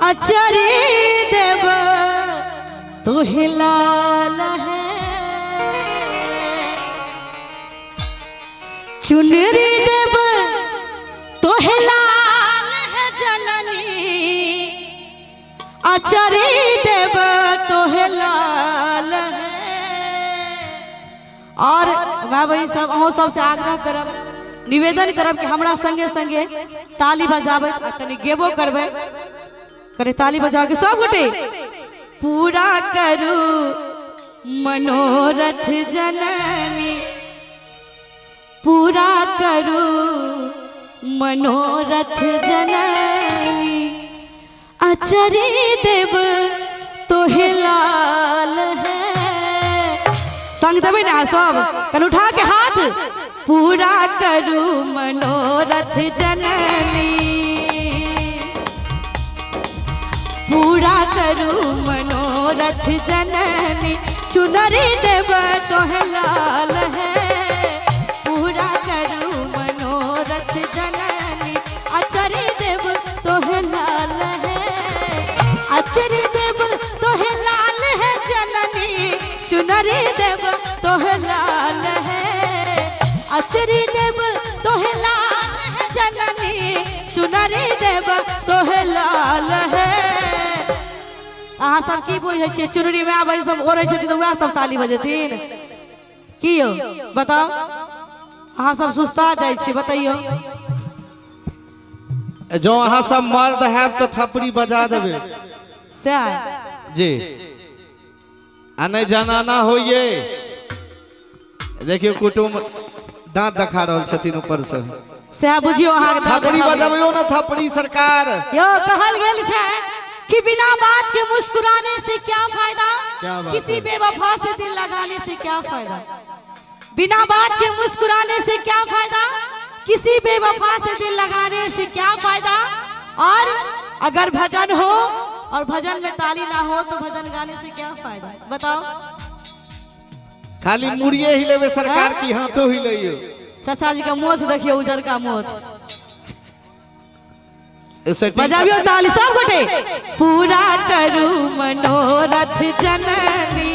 अचरी देव तुहि लाल है, चुनरी देव तुहि लाल है जननी, अचरी देव तुहि लाल है। और मैं भाई सब अहों सबसे आग्रह करब, निवेदन करब कि हमरा संगे संगे ताली बजाबे तनी गेबो करबे, करे ताली बजा के सब गोटे पूरा करू मनोरथ जननी, पूरा करू मनोरथ जननी, अचरी देव तोहे लाल है। संग देवे ना सब कन उठा के हाथ, पूरा करू मनोरथ जननी, पूरा करू मनोरथ जननी, चुनरी देव तोहे लाल है, पूरा करू मनोरथ जननी, अचरी देव तोहे लाल है, अचरी देव तोहे लाल है जननी, चुनरी देव तोहे लाल है, अचरी देव तोहे लाल है जननी, चुनरी देव तोहे लाल है। अहाँ सब की बुझे छियै, चुनरी में आबै सब ओरै छथिन तऽ वएह सब ताली बजेथिन की यौ बताओ? अहाँ सब सुस्ता जाइ छी, बताइयो। जो अहाँ सब मर्द है तो थपड़ी बजा देबे जी, आ नहीं जनाना होइए। देखियो कुटुम दांत दिखा रहल छथिन ऊपर से, से बुझियो अहाँ थपड़ी बजाबियो ना, थपड़ी सरकार यो कहल गेल छै कि बिना बात के मुस्कुराने से क्या फायदा, किसी बेवफा से दिल लगाने से क्या फायदा, बिना बात के मुस्कुराने से क्या फायदा, किसी बेवफा से दिल लगाने से क्या फायदा। और अगर भजन हो और भजन में ताली ना हो तो भजन गाने से क्या फायदा, बताओ? खाली मुड़िए हिलेबे सरकार की, हाथों हिलाइयो। चाचा जी का मोछ देखियो, उजर का मोछ, बजाबियो ताली सब गोटे। पूरा करू मनोरथ जननी,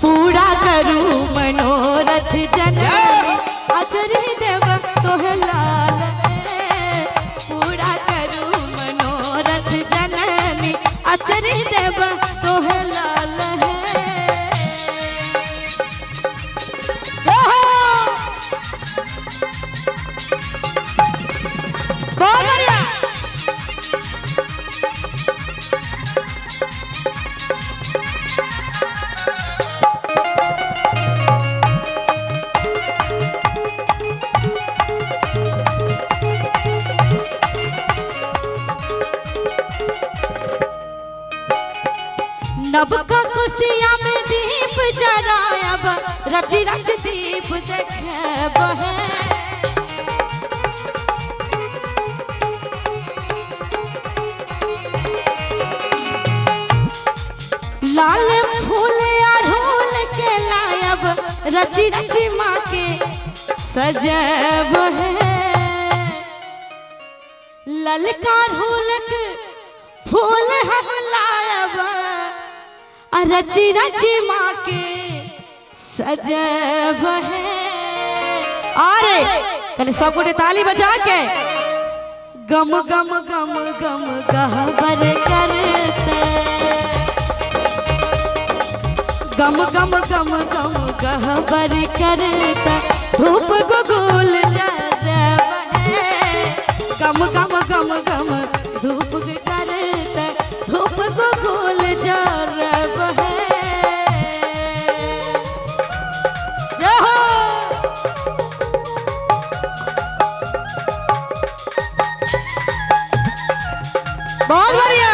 पूरा करू मनोरथ जननी, अचरी देव तोहे लाल है, पूरा करू मनोरथ जननी, अचरी देव तोहे लाल है। नब का खुशिया में दीप जरायब, रच रच दीप देखब है, लाल फूल अड़हुल के लायब, रची रची माँ के सजब है, ललका ढोलक फूल हम लायब, रची रची माँ के सजब है। अरे कल सब गोटे ताली बजा के गम गम गम गम गहबर करते, गम गम गम गम गहबर करते, धूप गुगुल जरब है, गम गम गम गम धूप करते, धूप गुगुल जरब है। बहुत बढ़िया।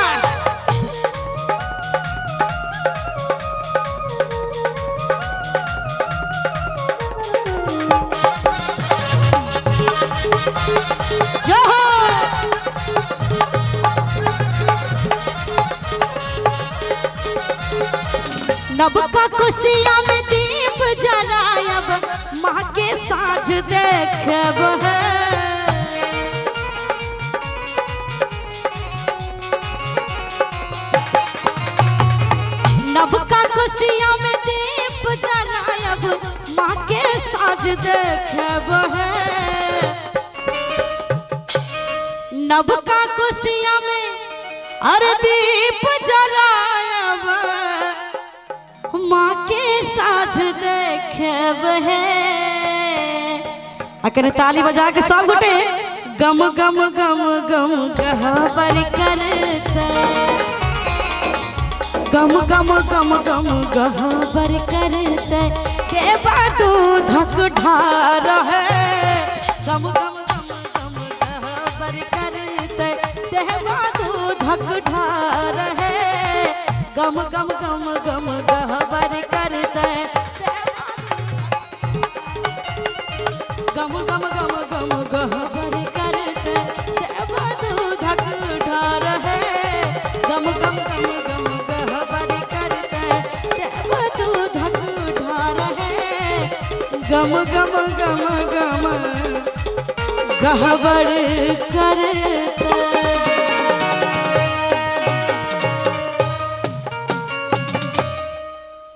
नब का खुशिया में दीप जलायब, माँ के साँझ देखब है, देखब है नबका कुसिया में अरे दीप जलाब माँ के साज देखब है। अकने ताली बजा के सब गोटे गम गम गम गम गहबर करते गम गम गम गम गहबर करते के बातू धक ढार है गम गम गम गम गहबर करते के बातू धक ढार है गम गम गम गम गहबर करते गम गम गम गम गहबर करते के बातू धक ढार है गम गम गम गम गहबर करते के बातू धक ढार है गम गम गम गम गहबर कर